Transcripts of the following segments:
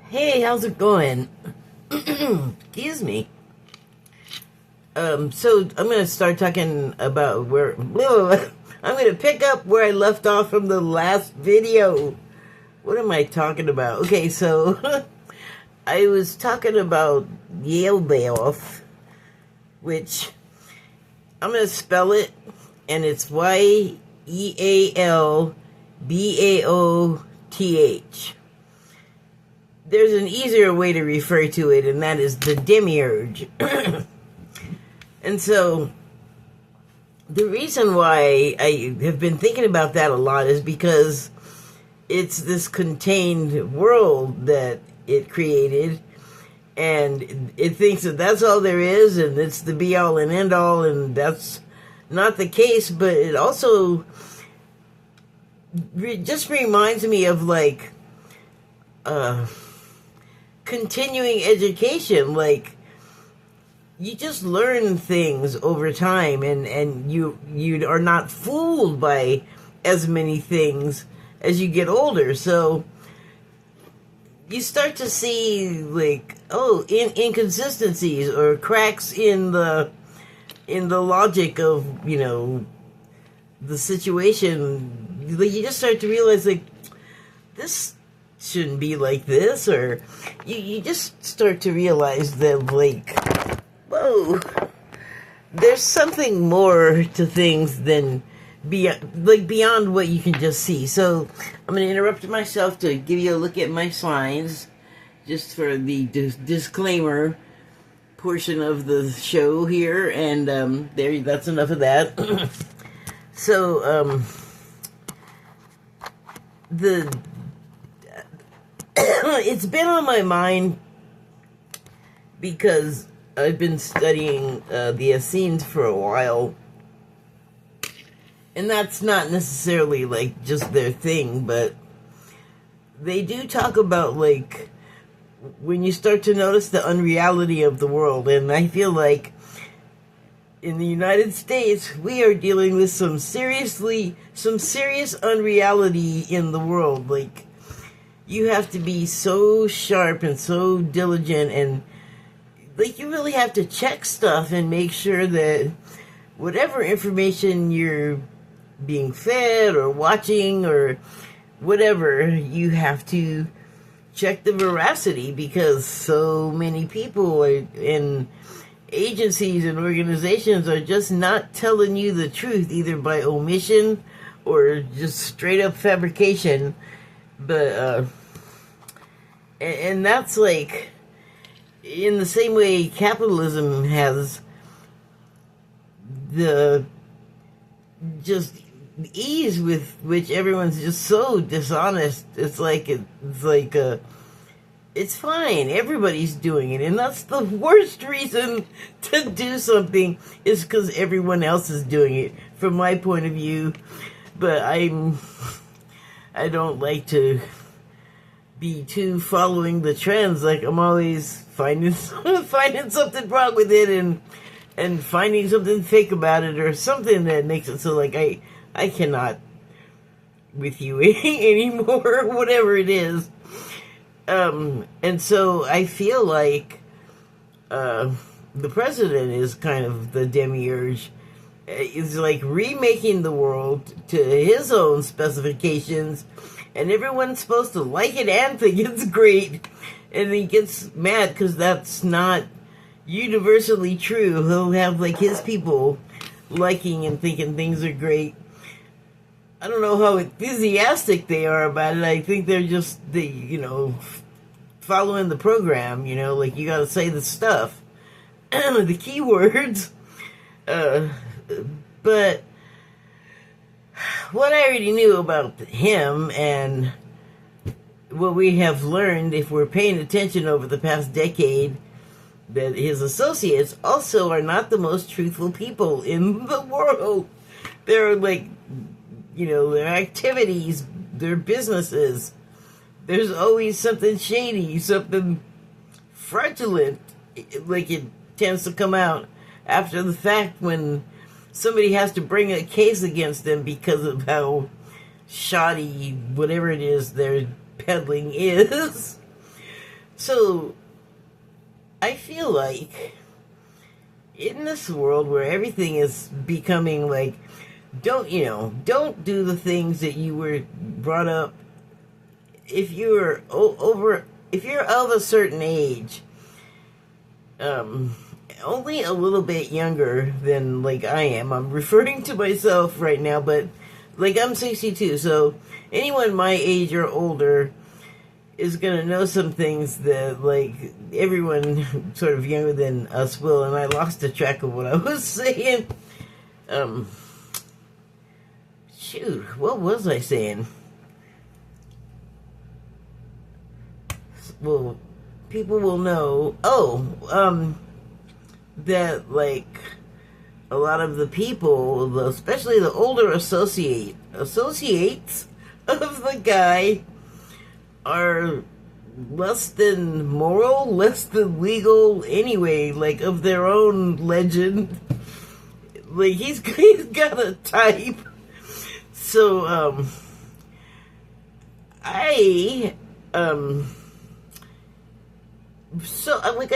Hey, how's it going? Excuse me. So I'm gonna start talking about where I'm gonna pick up where I left off from the last video. What am I talking about? Okay, so I was talking about yaelDAbaoth, which I'm gonna spell it, and it's yaelDAbaoth. There's an easier way to refer to it, and that is the demiurge. And so, the reason why I have been thinking about that a lot is because it's this contained world that it created, and it thinks that that's all there is, and it's the be-all and end-all, and that's not the case, but it also just reminds me of, like, continuing education. Like, you just learn things over time, and you are not fooled by as many things as you get older. So you start to see, like, inconsistencies or cracks in the logic of, the situation. You just start to realize, like, this shouldn't be like this, or you just start to realize that, like, whoa, there's something more to things than beyond what you can just see. So I'm going to interrupt myself to give you a look at my signs, just for the disclaimer portion of the show here, and that's enough of that. So it's been on my mind because I've been studying the Essenes for a while, and that's not necessarily, like, just their thing, but they do talk about, like, when you start to notice the unreality of the world. And I feel like in the United States, we are dealing with some serious unreality in the world. Like, you have to be so sharp and so diligent, and, like, you really have to check stuff and make sure that whatever information you're being fed or watching or whatever, you have to check the veracity, because so many people and agencies and organizations are just not telling you the truth, either by omission or just straight up fabrication. But and that's, like, in the same way capitalism has the just ease with which everyone's just so dishonest. It's fine, everybody's doing it, and that's the worst reason to do something, is because everyone else is doing it, from my point of view. But I don't like to be too following the trends. Like, I'm always finding something wrong with it, and finding something fake about it, or something that makes it so, like, I cannot with you anymore, whatever it is. And so I feel like the president is kind of the demiurge. Is, like, remaking the world to his own specifications, and everyone's supposed to like it and think it's great, and he gets mad because that's not universally true. He'll have, like, his people liking and thinking things are great. I don't know how enthusiastic they are about it. I think they're just following the program. Like, you gotta say the stuff, the keywords. But what I already knew about him, and what we have learned, if we're paying attention over the past decade, that his associates also are not the most truthful people in the world. They're, like, their activities, their businesses, there's always something shady, something fraudulent. Like, it tends to come out after the fact when somebody has to bring a case against them because of how shoddy whatever it is they're peddling is. So I feel like in this world where everything is becoming like, don't do the things that you were brought up. If you're if you're of a certain age, only a little bit younger than like I am. I'm referring to myself right now, but like I'm 62, so anyone my age or older is gonna know some things that like everyone sort of younger than us will. And I lost the track of what I was saying. Shoot, what was I saying? Well, people will know. That like a lot of the people, especially the older associates of the guy, are less than moral, less than legal anyway, like of their own legend. Like he's got a type. So I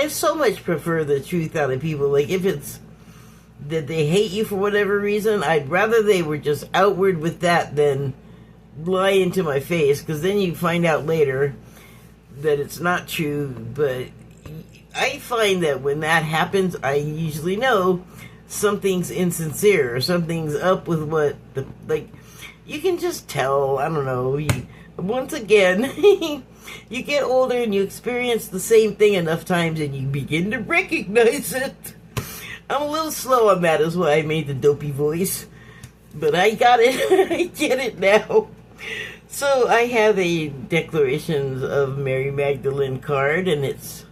so much prefer the truth out of people. Like if it's that they hate you for whatever reason, I'd rather they were just outward with that than lie into my face, because then you find out later that it's not true. But I find that when that happens, I usually know something's insincere or something's up with what you can just tell. I don't know. Once again, you get older and you experience the same thing enough times and you begin to recognize it. I'm a little slow on that, is why I made the dopey voice. But I got it. I get it now. So I have a Declarations of Mary Magdalene card, and it's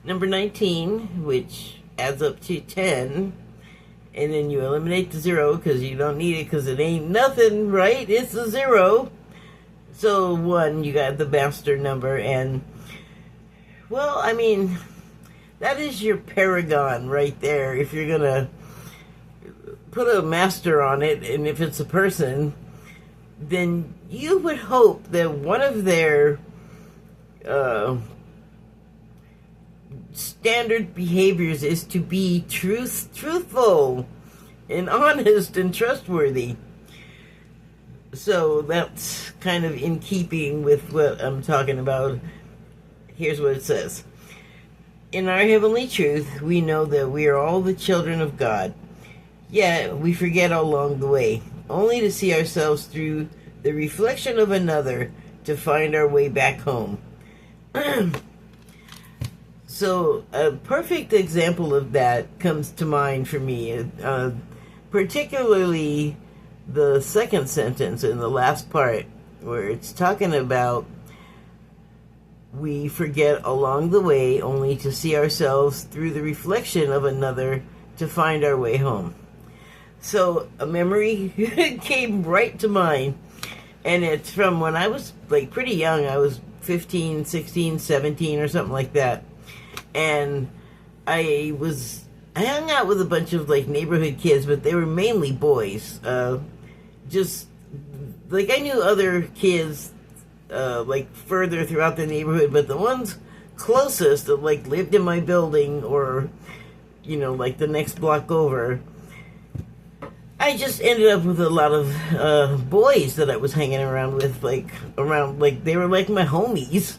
number 19, which adds up to 10. And then you eliminate the 0 because you don't need it, because it ain't nothing, right? It's a 0. So 1, you got the master number, and well, I mean, that is your paragon right there. If you're gonna put a master on it, and if it's a person, then you would hope that one of their standard behaviors is to be truthful and honest and trustworthy. So that's kind of in keeping with what I'm talking about. Here's what it says. In our heavenly truth, we know that we are all the children of God. Yet we forget along the way, only to see ourselves through the reflection of another to find our way back home. So a perfect example of that comes to mind for me, particularly the second sentence in the last part, where it's talking about we forget along the way only to see ourselves through the reflection of another to find our way home. So a memory came right to mind, and it's from when I was like pretty young. I was 15, 16, 17 or something like that. And I hung out with a bunch of like neighborhood kids, but they were mainly boys. Just like I knew other kids like further throughout the neighborhood, but the ones closest that like lived in my building or like the next block over, I just ended up with a lot of boys that I was hanging around with, like they were like my homies.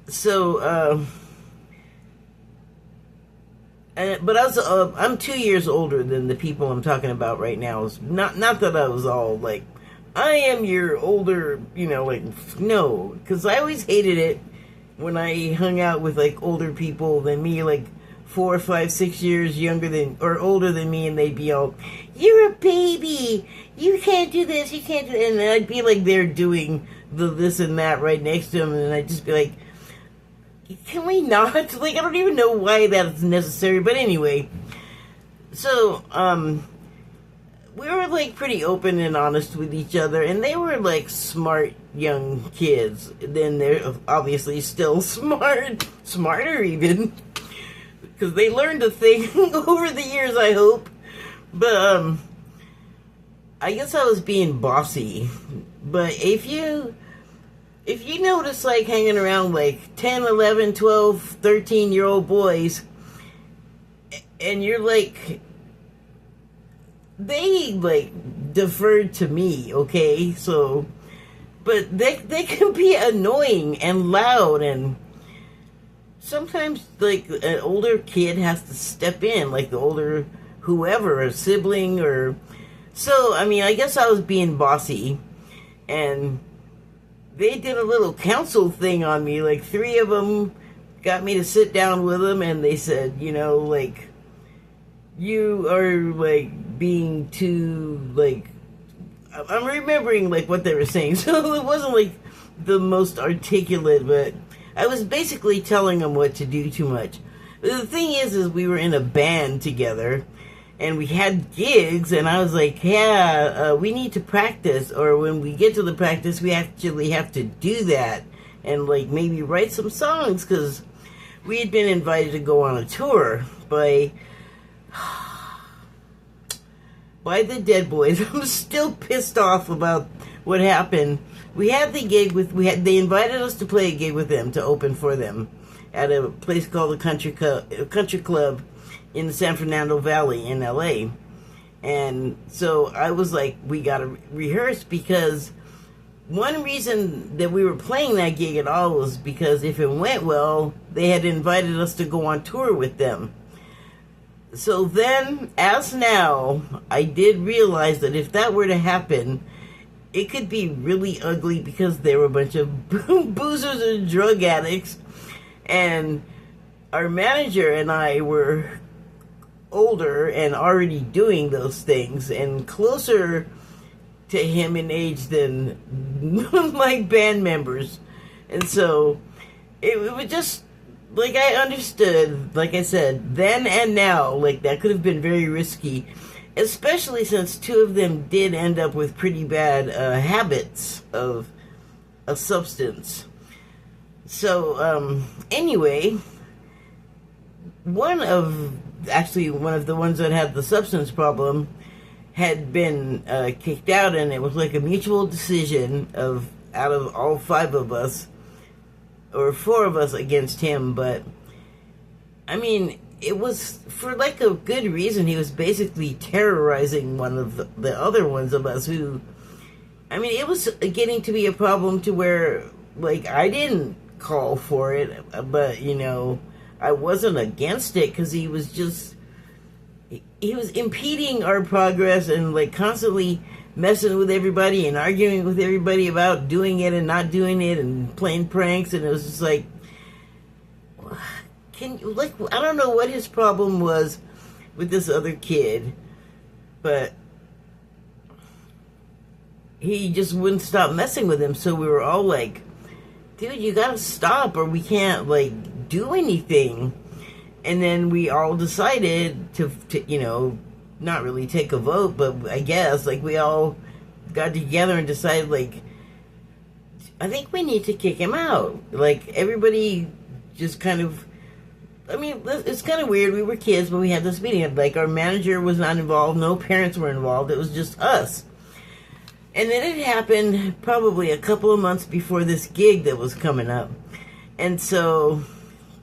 So but I'm 2 years older than the people I'm talking about right now. Not that I was all like, I am your older, like, no, because I always hated it when I hung out with like older people than me, like 4, 5, 6 years younger than or older than me, and they'd be all, "You're a baby, you can't do this, you can't do," and I'd be like, they're doing the this and that right next to them, and I'd just be like, can we not? Like, I don't even know why that's necessary, but anyway. So, we were, like, pretty open and honest with each other, and they were, like, smart young kids. Then they're obviously still smarter even, because they learned a thing over the years, I hope. But, I guess I was being bossy. But if you if you notice, like, hanging around, like, 10, 11, 12, 13-year-old boys, and you're, like, they, like, deferred to me, okay? So, but they can be annoying and loud, and sometimes, like, an older kid has to step in, like, the older whoever, a sibling, or... So, I mean, I guess I was being bossy, and they did a little council thing on me. Like, 3 of them got me to sit down with them, and they said, you know, like, you are, like, being too, like... I'm remembering, like, what they were saying, so it wasn't, like, the most articulate, but I was basically telling them what to do too much. But the thing is we were in a band together, and we had gigs, and I was like, yeah, we need to practice, or when we get to the practice, we actually have to do that, and, like, maybe write some songs, because we had been invited to go on a tour by the Dead Boys. I'm still pissed off about what happened. We had the gig they invited us to play a gig with them, to open for them, at a place called the Country Club in the San Fernando Valley in LA. And so I was like, we gotta rehearse, because one reason that we were playing that gig at all was because if it went well, they had invited us to go on tour with them. So then, as now, I did realize that if that were to happen, it could be really ugly, because they were a bunch of boozers and drug addicts, and our manager and I were older and already doing those things and closer to him in age than my band members. And so it was just, like, I understood, like I said, then and now, like, that could have been very risky, especially since 2 of them did end up with pretty bad habits of a substance. So, anyway, one of the ones that had the substance problem had been kicked out, and it was like a mutual decision out of all 5 of us, or 4 of us against him. But I mean, it was for like a good reason. He was basically terrorizing one of the other ones of us who, I mean, it was getting to be a problem to where, like, I didn't call for it, but, you know, I wasn't against it, because he was impeding our progress and, like, constantly messing with everybody and arguing with everybody about doing it and not doing it and playing pranks. And it was just like, I don't know what his problem was with this other kid, but he just wouldn't stop messing with him. So we were all like, dude, you gotta stop, or we can't, like, do anything. And then we all decided to you know, not really take a vote, but I guess, like, we all got together and decided, like, I think we need to kick him out. Like, everybody just kind of, I mean, it's kind of weird. We were kids, but we had this meeting. Like, our manager was not involved. No parents were involved. It was just us. And then it happened probably a couple of months before this gig that was coming up. And so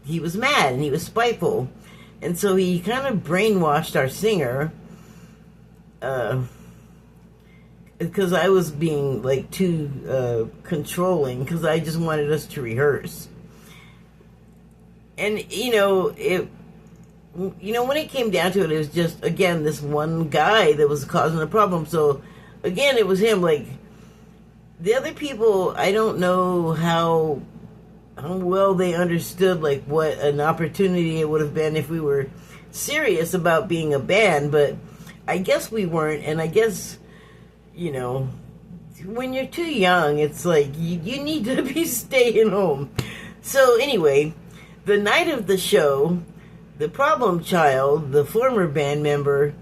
he was mad and he was spiteful. And so he kind of brainwashed our singer, because I was being, like, too controlling, because I just wanted us to rehearse. And, you know, when it came down to it, it was just, again, this one guy that was causing the problem. So, again, it was him. Like, the other people, I don't know how well they understood, like, what an opportunity it would have been if we were serious about being a band, but I guess we weren't. And I guess, you know, when you're too young, it's like, you need to be staying home. So anyway, the night of the show, the problem child, the former band member,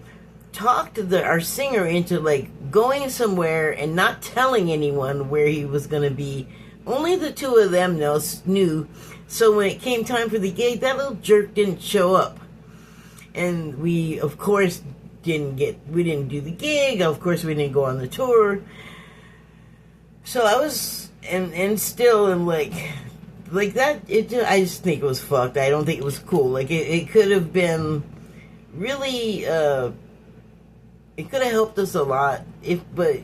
talked our singer into, like, going somewhere and not telling anyone where he was going to be. Only the 2 of them knew. So when it came time for the gig, that little jerk didn't show up. And we, of course, didn't do the gig. Of course, we didn't go on the tour. So I was and still, and like that, I just think it was fucked. I don't think it was cool. Like, it could have been really, it could have helped us a lot, but,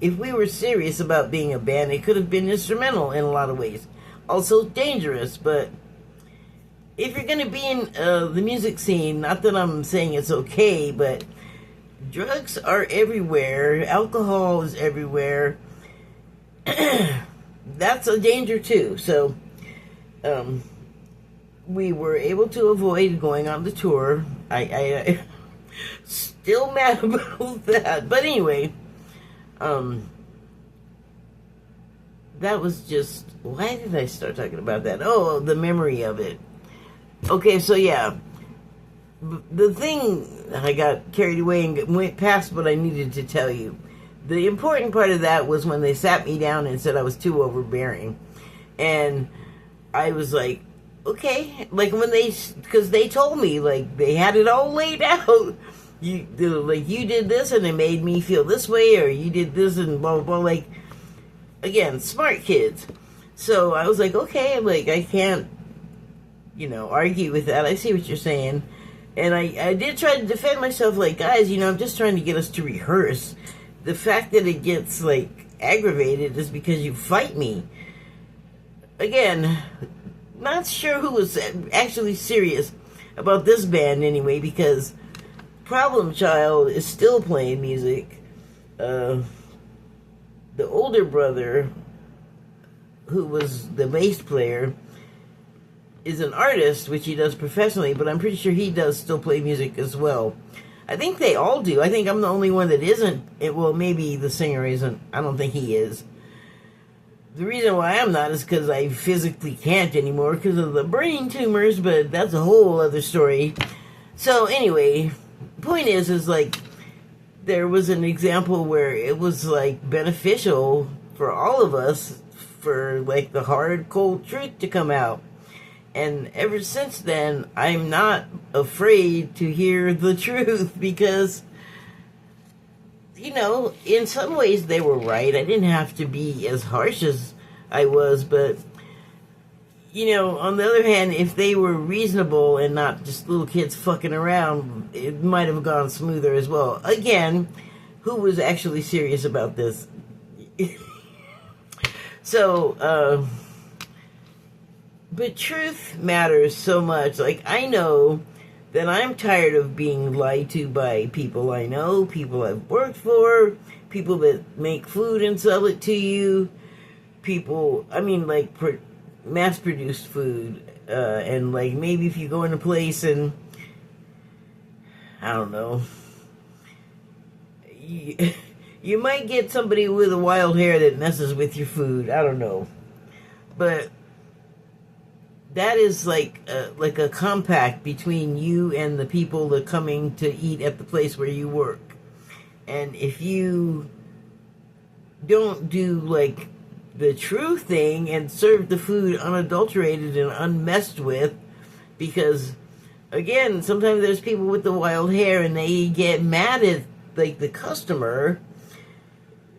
if we were serious about being a band, it could have been instrumental in a lot of ways. Also dangerous, but if you're going to be in the music scene, not that I'm saying it's okay, but drugs are everywhere. Alcohol is everywhere. That's a danger too. So we were able to avoid going on the tour. I still mad about that. But anyway, that was just, why did I start talking about that? Oh, the memory of it. Okay, so yeah, the thing, I got carried away and went past what I needed to tell you. The important part of that was when they sat me down and said I was too overbearing. And I was like, okay. Like, because they told me, like, they had it all laid out. You did this and it made me feel this way, or you did this and blah, blah, blah. Like, again, smart kids. So I was like, okay, like, I can't, argue with that. I see what you're saying. And I did try to defend myself, like, guys, I'm just trying to get us to rehearse. The fact that it gets, like, aggravated is because you fight me. Again, not sure who was actually serious about this band anyway, because Problem Child is still playing music. The older brother, who was the bass player, is an artist, which he does professionally, but I'm pretty sure he does still play music as well. I think they all do. I think I'm the only one that isn't. Well, maybe the singer isn't. I don't think he is. The reason why I'm not is because I physically can't anymore because of the brain tumors, but that's a whole other story. So anyway, point is like, there was an example where it was like beneficial for all of us for like the hard, cold truth to come out. And ever since then, I'm not afraid to hear the truth because, in some ways they were right. I didn't have to be as harsh as I was, but, on the other hand, if they were reasonable and not just little kids fucking around, it might have gone smoother as well. Again, who was actually serious about this? So, but truth matters so much. Like, I know that I'm tired of being lied to by people I know, people I've worked for, people that make food and sell it to you, mass-produced food, and, like, maybe if you go in a place and, I don't know, you might get somebody with a wild hair that messes with your food. I don't know. But that is like a compact between you and the people that are coming to eat at the place where you work. And if you don't do like the true thing and serve the food unadulterated and unmessed with, because again, sometimes there's people with the wild hair and they get mad at like the customer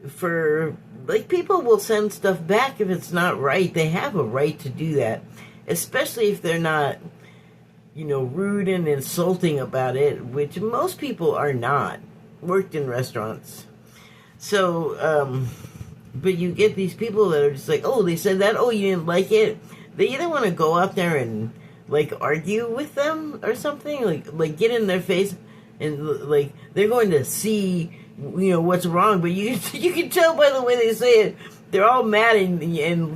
for, like, people will send stuff back if it's not right. They have a right to do that. Especially if they're not, rude and insulting about it, which most people are not. Worked in restaurants. So, but you get these people that are just like, oh, they said that, oh, you didn't like it. They either want to go out there and, like, argue with them or something, like get in their face and, like, they're going to see, what's wrong, but you can tell by the way they say it, they're all mad and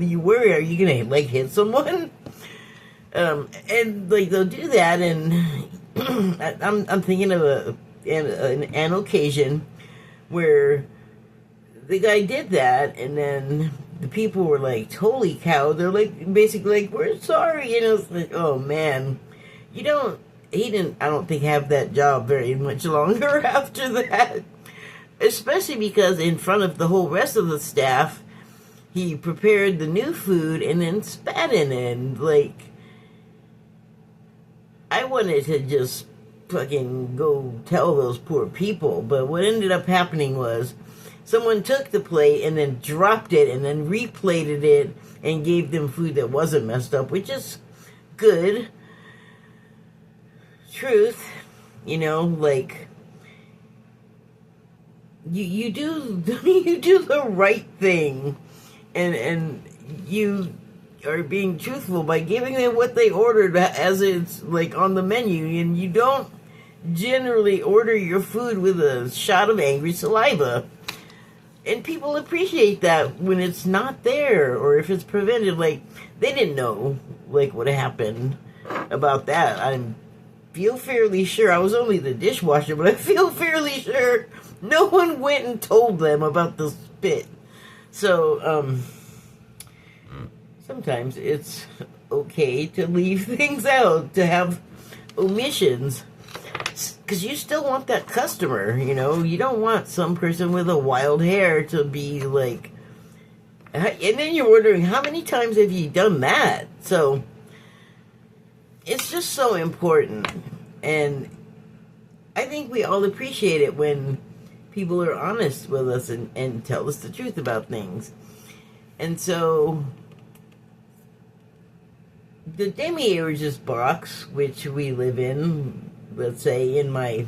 you worry, are you going to, like, hit someone? And like they'll do that, and I'm thinking of an occasion where the guy did that, and then the people were like totally cowed. They're like basically like, we're sorry, It's like, oh man, he didn't, I don't think, have that job very much longer after that, especially because in front of the whole rest of the staff, he prepared the new food and then spat in it, and like, I wanted to just fucking go tell those poor people, but what ended up happening was someone took the plate and then dropped it and then replated it and gave them food that wasn't messed up, which is good. Truth, like, you do you do the right thing, and you are being truthful by giving them what they ordered as it's like on the menu, and you don't generally order your food with a shot of angry saliva. And people appreciate that when it's not there, or if it's prevented. Like, they didn't know, like, what happened about that. I feel fairly sure, I was only the dishwasher, but I feel fairly sure no one went and told them about the spit. So, sometimes it's okay to leave things out, to have omissions. Because you still want that customer, You don't want some person with a wild hair to be like... And then you're wondering, how many times have you done that? So, it's just so important. And I think we all appreciate it when people are honest with us and tell us the truth about things. And so, the yaelDAbaoth box, which we live in, let's say in my,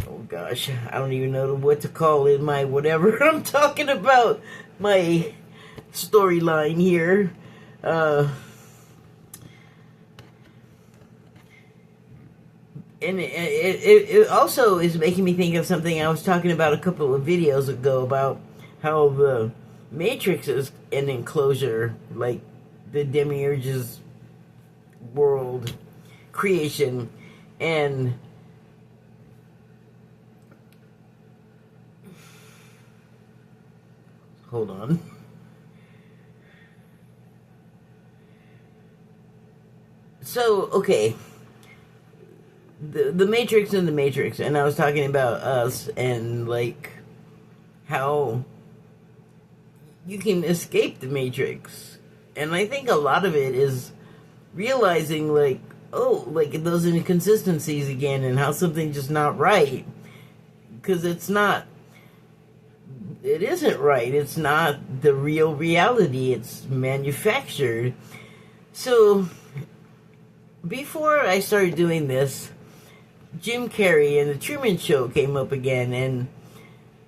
oh gosh, I don't even know what to call it, my whatever I'm talking about, my storyline here. And it also is making me think of something I was talking about a couple of videos ago, about how the Matrix is an enclosure, like the Demiurge's world creation. And hold on. So, okay. The Matrix and the Matrix, and I was talking about us and like how you can escape the Matrix. And I think a lot of it is realizing, like, oh, like those inconsistencies again, and how something's just not right. Because it isn't right. It's not the real reality. It's manufactured. So, before I started doing this, Jim Carrey and the Truman Show came up again, and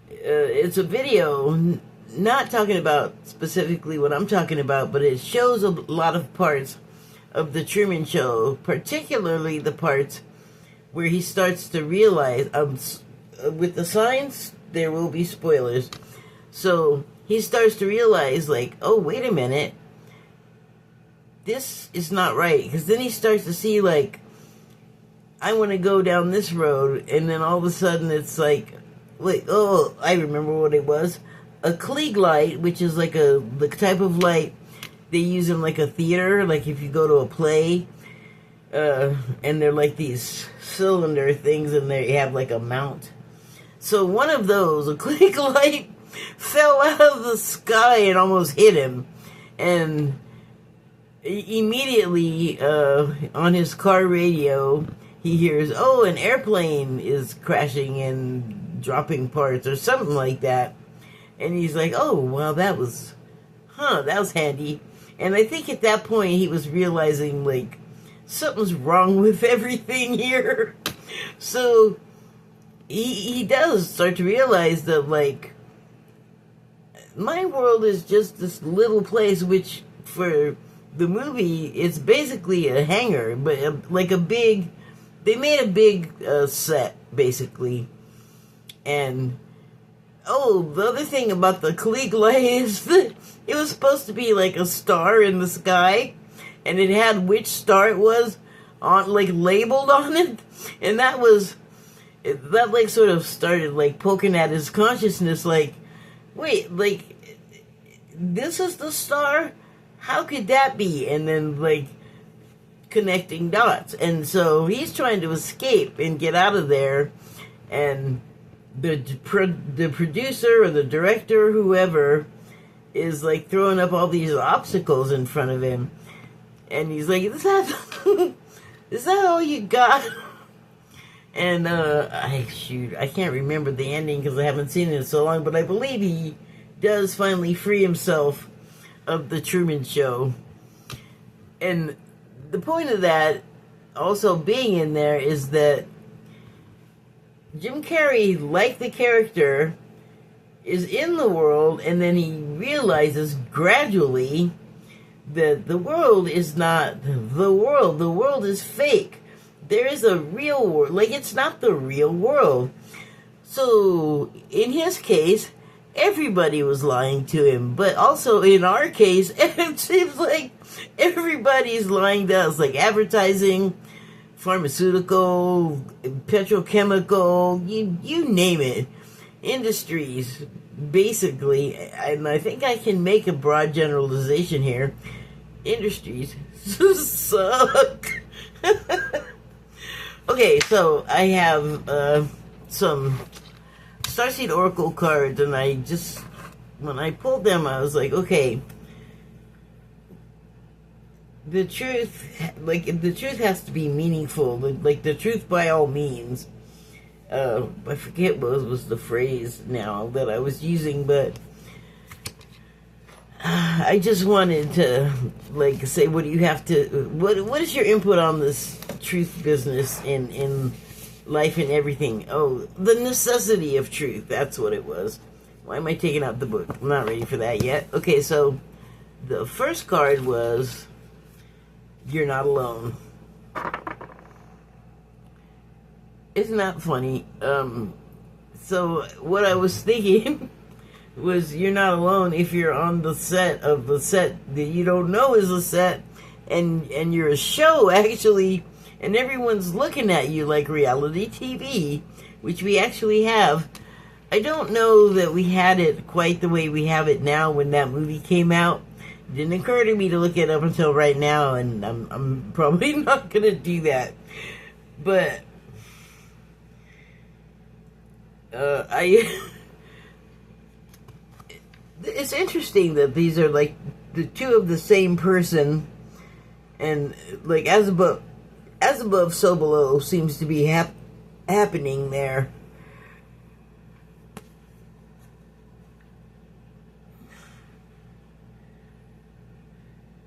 it's a video not talking about specifically what I'm talking about, but it shows a lot of parts of the Truman Show, particularly the parts where he starts to realize, with the signs, there will be spoilers, so he starts to realize, like, oh, wait a minute, this is not right, because then he starts to see, like, I want to go down this road, and then all of a sudden it's like, wait, oh, I remember what it was. A Klieg light, which is like the type of light they use in like a theater, like if you go to a play, and they're like these cylinder things, and they have like a mount. So one of those, a Klieg light, fell out of the sky and almost hit him, and immediately on his car radio, he hears, oh, an airplane is crashing and dropping parts or something like that. And he's like, oh, well, that was handy. And I think at that point he was realizing, like, something's wrong with everything here. So he does start to realize that, like, my world is just this little place, which for the movie, it's basically a hangar, but like a big... They made a big set, basically. And, oh, the other thing about the Klieg light is that it was supposed to be like a star in the sky, and it had which star it was on, like, labeled on it. And that like sort of started like poking at his consciousness, like, wait, like, this is the star? How could that be? And then, like, connecting dots. And so he's trying to escape and get out of there, and the producer or the director, whoever, is like throwing up all these obstacles in front of him, and he's like, is that all you got? And I can't remember the ending because I haven't seen it in so long, but I believe he does finally free himself of the Truman Show. And the point of that also being in there is that Jim Carrey, like the character, is in the world, and then he realizes gradually that the world is not the world. The world is fake. There is a real world. Like, it's not the real world. So, in his case, everybody was lying to him. But also, in our case, it seems like everybody's lying to us. Like, advertising, pharmaceutical, petrochemical, you name it. Industries, basically, and I think I can make a broad generalization here. Industries suck. Okay, so I have some Starseed Oracle cards, and when I pulled them, I was like, okay, the truth has to be meaningful. Like, the truth by all means. I forget what was the phrase now that I was using, but I just wanted to, like, say, what do you have to, what is your input on this truth business in life and everything? Oh, the necessity of truth, that's what it was. Why am I taking out the book? I'm not ready for that yet. Okay, so the first card was, you're not alone. Isn't that funny? So what I was thinking was, you're not alone if you're on the set of the set that you don't know is a set, and you're a show actually, and everyone's looking at you like reality TV, which we actually have. I don't know that we had it quite the way we have it now. When that movie came out, it didn't occur to me to look it up until right now, and I'm probably not gonna do that. But it's interesting that these are like the two of the same person, and like as above, so below seems to be happening there.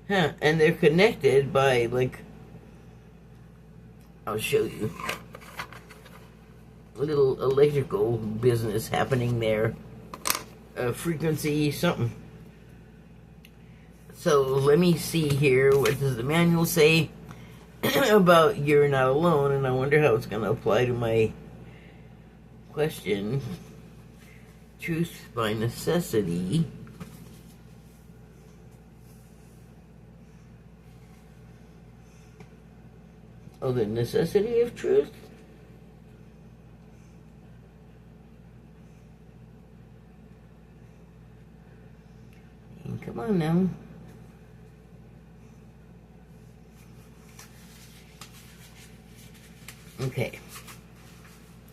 Huh, and they're connected by, like, I'll show you. A little electrical business happening there. Frequency something. So let me see here. What does the manual say about you're not alone? And I wonder how it's going to apply to my question. Truth by necessity. Oh, the necessity of truth? Come on now. Okay.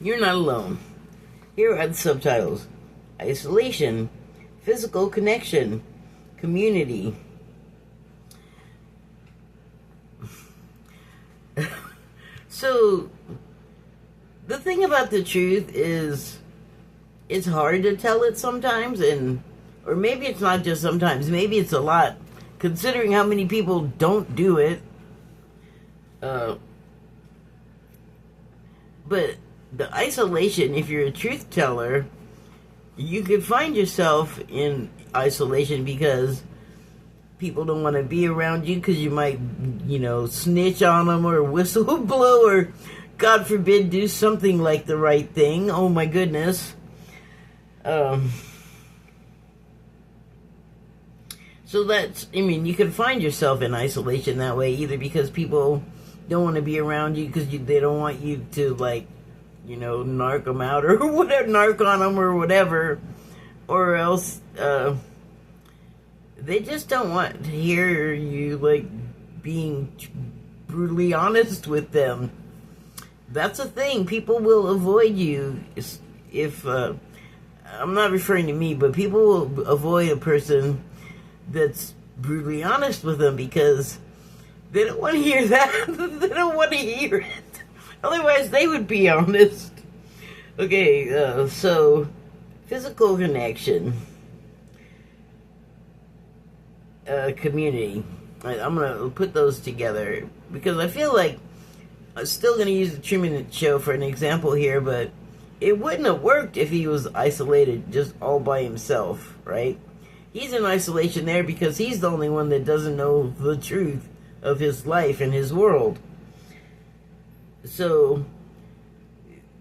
You're not alone. Here are the subtitles. Isolation, physical connection, community. So, the thing about the truth is, it's hard to tell it sometimes, or maybe it's not just sometimes, maybe it's a lot, considering how many people don't do it. But the isolation, if you're a truth teller, you could find yourself in isolation because people don't want to be around you because you might, snitch on them or whistle blow or, God forbid, do something like the right thing. Oh my goodness. So that's, you can find yourself in isolation that way, either because people don't want to be around you because they don't want you to, narc them out or whatever, narc on them or whatever, or else, they just don't want to hear you, being brutally honest with them. That's a thing. People will avoid you if, I'm not referring to me, but people will avoid a person that's brutally honest with them because they don't want to hear that. They don't want to hear it. Otherwise, they would be honest. Okay, so physical connection, community. I'm gonna put those together because I feel like I'm still gonna use the Truman Show for an example here, but it wouldn't have worked if he was isolated just all by himself, right? He's in isolation there because he's the only one that doesn't know the truth of his life and his world. So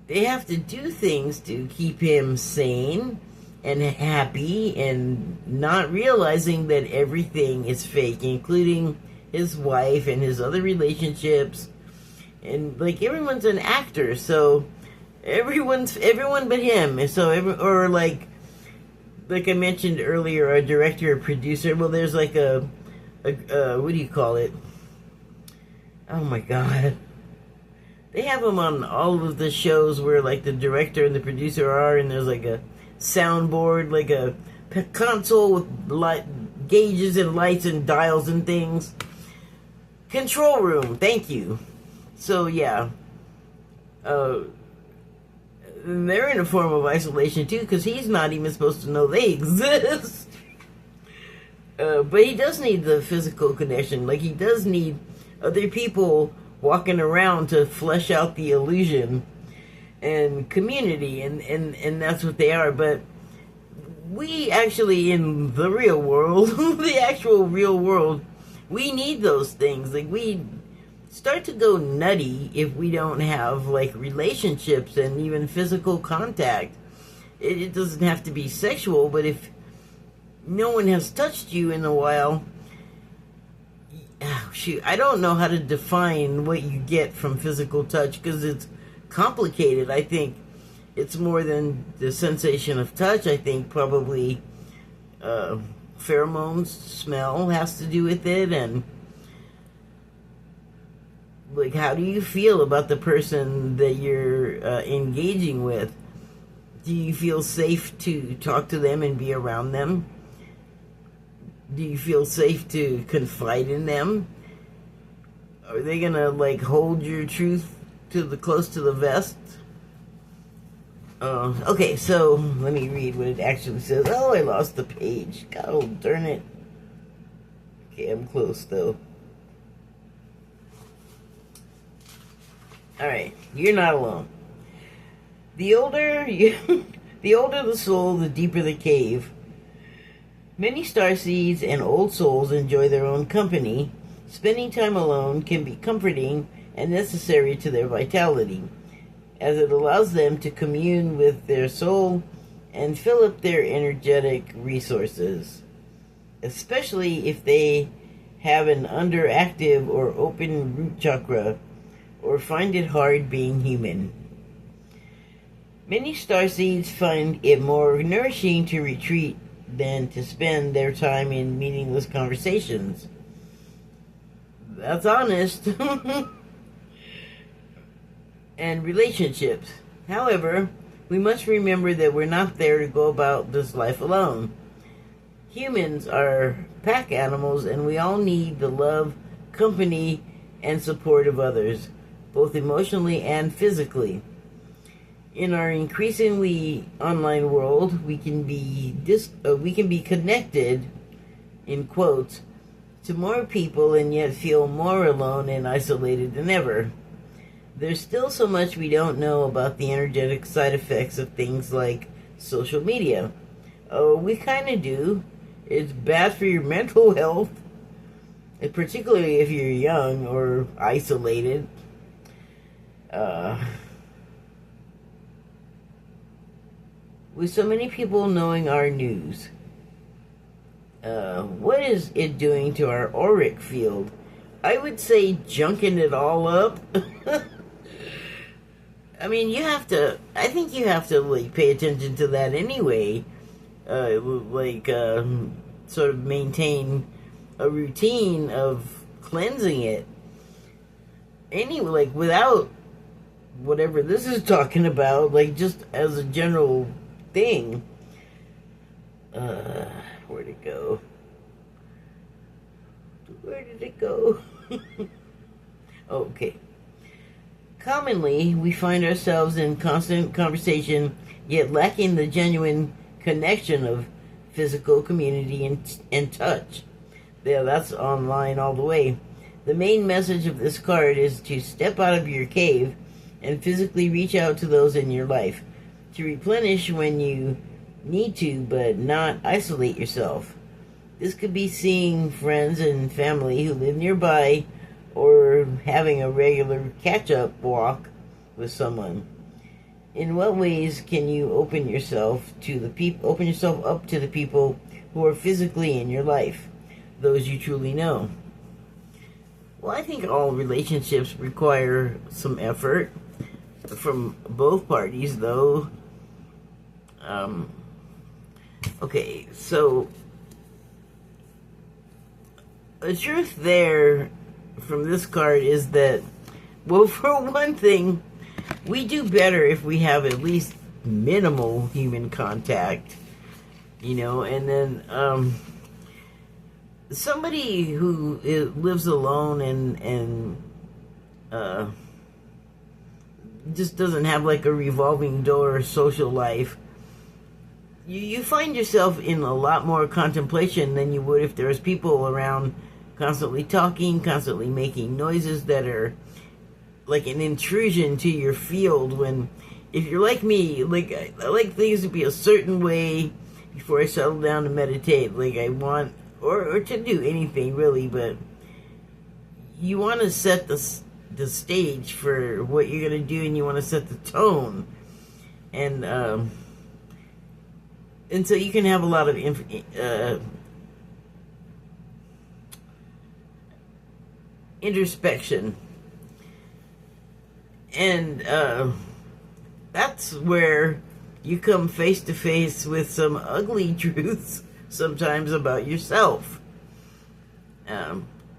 they have to do things to keep him sane and happy and not realizing that everything is fake, including his wife and his other relationships. And like everyone's an actor, so everyone but him. So or like I mentioned earlier, a director or producer. Well, there's like a what do you call it? Oh my god. They have them on all of the shows where like the director and the producer are, and there's like a soundboard, like a console with light gauges and lights and dials and things. Control room, thank you. So yeah, they're in a form of isolation too, because he's not even supposed to know they exist. But he does need the physical connection. Like he does need other people walking around to flesh out the illusion and community, and that's what they are. But we actually, in the real world, the actual real world, we need those things. Like we start to go nutty if we don't have like relationships and even physical contact. It doesn't have to be sexual, but if no one has touched you in a while, shoot, I don't know how to define what you get from physical touch because it's complicated. I think it's more than the sensation of touch. I think probably pheromones, smell has to do with it, and like how do you feel about the person that you're engaging with? Do you feel safe to talk to them and be around them? Do you feel safe to confide in them? Are they gonna like hold your truth close to the vest? Okay, so let me read what it actually says. Oh, I lost the page. God darn it. Okay, I'm close though. Alright, you're not alone. The older the soul, the deeper the cave. Many starseeds and old souls enjoy their own company. Spending time alone can be comforting and necessary to their vitality, as it allows them to commune with their soul and fill up their energetic resources, especially if they have an underactive or open root chakra or find it hard being human. Many starseeds find it more nourishing to retreat than to spend their time in meaningless conversations. That's honest. And relationships. However, we must remember that we're not there to go about this life alone. Humans are pack animals, and we all need the love, company, and support of others, both emotionally and physically. In our increasingly online world, we can be connected, in quotes, to more people and yet feel more alone and isolated than ever. There's still so much we don't know about the energetic side effects of things like social media. Oh, we kind of do. It's bad for your mental health, particularly if you're young or isolated. With so many people knowing our news, what is it doing to our auric field? I would say junking it all up. I mean, I think you have to, like, pay attention to that anyway. Sort of maintain a routine of cleansing it. Anyway, like, without whatever this is talking about, like, just as a general thing. Where'd it go? Where did it go? Okay. Commonly, we find ourselves in constant conversation, yet lacking the genuine connection of physical community and touch. Yeah, that's online all the way. The main message of this card is to step out of your cave and physically reach out to those in your life, to replenish when you need to, but not isolate yourself. This could be seeing friends and family who live nearby, or having a regular catch-up walk with someone. In what ways can you open yourself up to the people who are physically in your life, those you truly know? Well, I think all relationships require some effort from both parties, though. Okay, so the truth there from this card is that, well, for one thing, we do better if we have at least minimal human contact, and then somebody who lives alone and just doesn't have like a revolving door social life, you find yourself in a lot more contemplation than you would if there was people around constantly talking, constantly making noises that are like an intrusion to your field. When, if you're like me, like I like things to be a certain way before I settle down to meditate. Like I want, or to do anything really, but you want to set the stage for what you're gonna do, and you want to set the tone, and so you can have a lot of introspection, and that's where you come face to face with some ugly truths sometimes about yourself.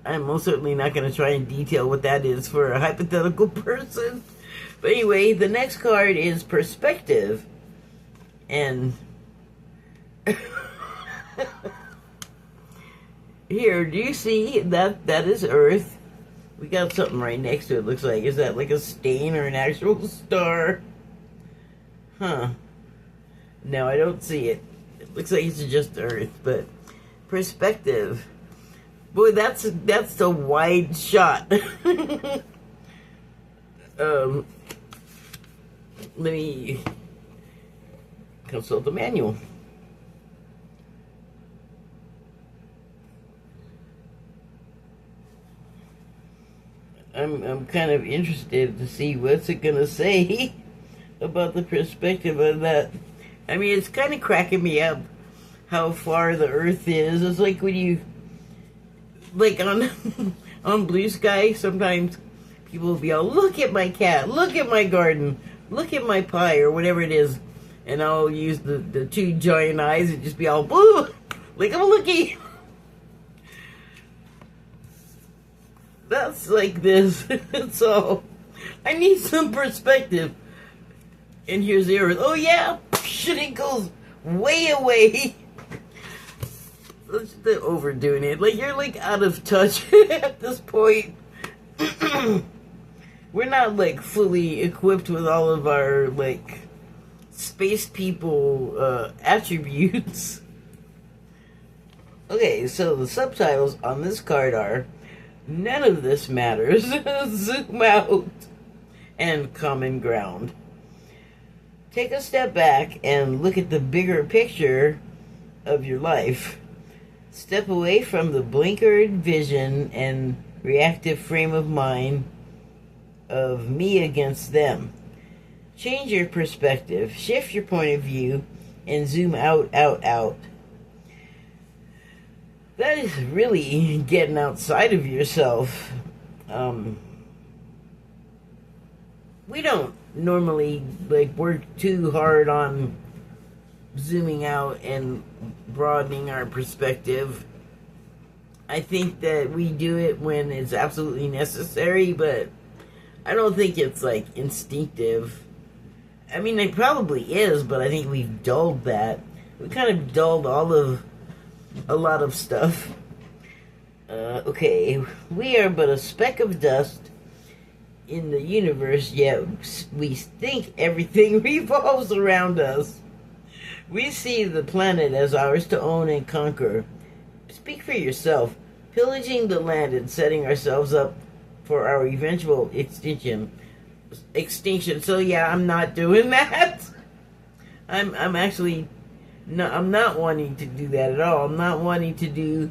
I'm most certainly not going to try and detail what that is for a hypothetical person. But anyway, the next card is perspective. And here, do you see that? That is Earth. We got something right next to it, looks like. Is that like a stain or an actual star? Huh. No, I don't see it. It looks like it's just Earth, but perspective. Boy, that's a wide shot. Let me consult the manual. I'm kind of interested to see what's it gonna say about the perspective of that. I mean, it's kind of cracking me up how far the Earth is. It's like when you, like on Blue Sky, sometimes people will be all, look at my cat, look at my garden, look at my pie, or whatever it is, and I'll use the two giant eyes and just be all, boo, like I'm looking. That's like this. So I need some perspective. And here's the Earth. Oh yeah, shit, it goes way away. They're overdoing it. Like, you're like out of touch at this point. We're not like fully equipped with all of our like space people attributes. Okay, so the subtitles on this card are, none of this matters, zoom out, and common ground. Take a step back and look at the bigger picture of your life. Step away from the blinkered vision and reactive frame of mind of me against them. Change your perspective, shift your point of view, and zoom out, out, out. That is really getting outside of yourself. We don't normally like work too hard on zooming out and broadening our perspective. I think that we do it when it's absolutely necessary, but I don't think it's like instinctive. I mean, it probably is, but I think we've dulled that. We kind of dulled a lot of stuff. Okay, we are but a speck of dust in the universe, yet we think everything revolves around us. We see the planet as ours to own and conquer. Speak for yourself. Pillaging the land and setting ourselves up for our eventual extinction. So yeah, I'm not doing that. I'm actually no, I'm not wanting to do that at all. I'm not wanting to do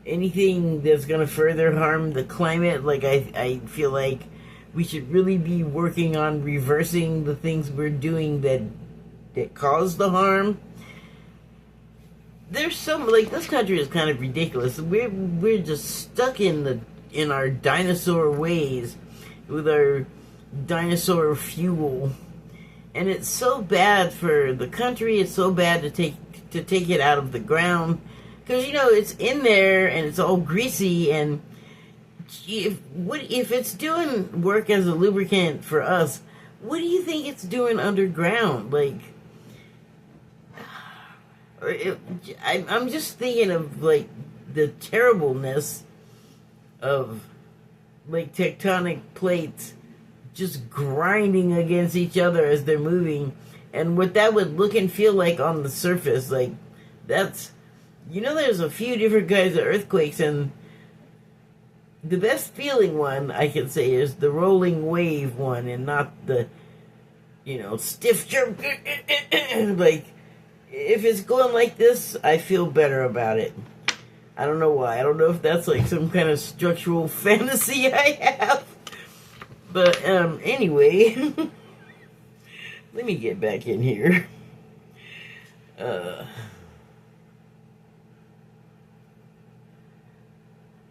anything that's going to further harm the climate. Like, I feel like we should really be working on reversing the things we're doing that cause the harm. There's some, like, this country is kind of ridiculous. We're just stuck in our dinosaur ways with our dinosaur fuel. And it's so bad for the country. It's so bad to take it out of the ground, because it's in there and it's all greasy. And if it's doing work as a lubricant for us, what do you think it's doing underground? Like, I'm just thinking of, like, the terribleness of, like, tectonic plates just grinding against each other as they're moving, and what that would look and feel like on the surface. Like, that's, there's a few different kinds of earthquakes, and the best feeling one I can say is the rolling wave one, and not the, stiff jerk. Like, if it's going like this, I feel better about it. I don't know why. I don't know if that's like some kind of structural fantasy I have. But, anyway, let me get back in here.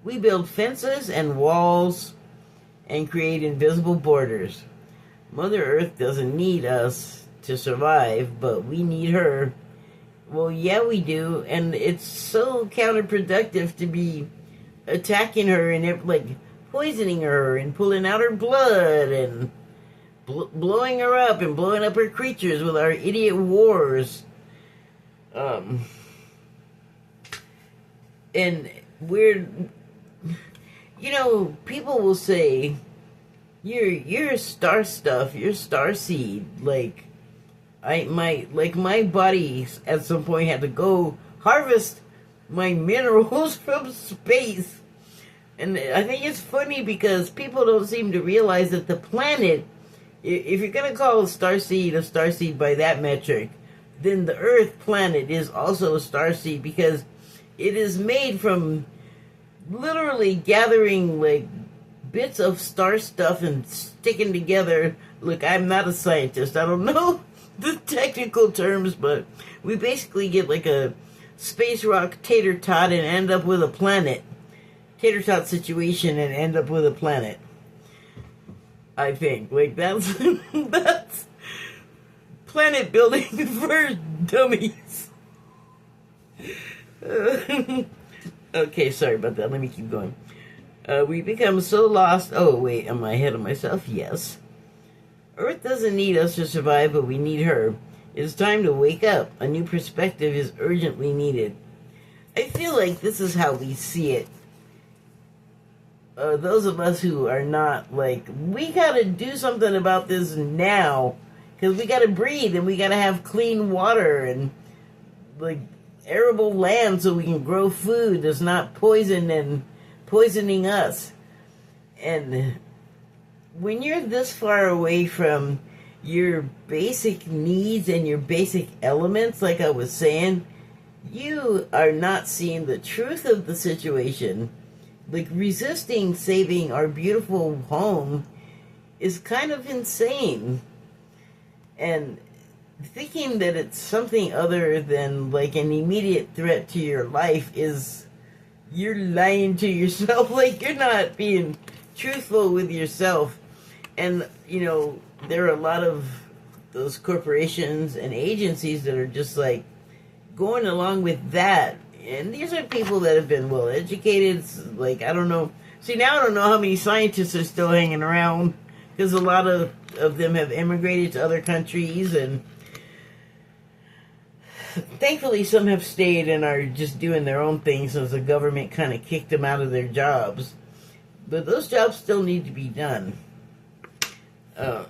We build fences and walls and create invisible borders. Mother Earth doesn't need us to survive, but we need her. Well, yeah, we do, and it's so counterproductive to be attacking her and, like, poisoning her and pulling out her blood and blowing her up and blowing up her creatures with our idiot wars. And we're, people will say, you're star stuff, you're starseed. Like, my body at some point had to go harvest my minerals from space. And I think it's funny because people don't seem to realize that the planet, if you're going to call a starseed by that metric, then the Earth planet is also a starseed, because it is made from literally gathering, like, bits of star stuff and sticking together. Look, I'm not a scientist. I don't know the technical terms, but we basically get like a space rock tater tot and end up with a planet. Tater tot situation and end up with a planet. I think. Like, that's planet building for dummies. Okay, sorry about that. Let me keep going. We become so lost. Oh, wait, am I ahead of myself? Yes. Earth doesn't need us to survive, but we need her. It's time to wake up. A new perspective is urgently needed. I feel like this is how we see it. Those of us who are not, like, we gotta do something about this now, because we gotta breathe, and we gotta have clean water, and, like, arable land so we can grow food that's not poisoned and poisoning us. And when you're this far away from your basic needs and your basic elements, like I was saying, you are not seeing the truth of the situation. Like, resisting saving our beautiful home is kind of insane. And thinking that it's something other than, like, an immediate threat to your life is, you're lying to yourself. Like, you're not being truthful with yourself. And, there are a lot of those corporations and agencies that are just, like, going along with that. And these are people that have been well educated. Like, I don't know. See, now I don't know how many scientists are still hanging around, because a lot of them have immigrated to other countries, and thankfully some have stayed and are just doing their own thing since the government kind of kicked them out of their jobs. But those jobs still need to be done. let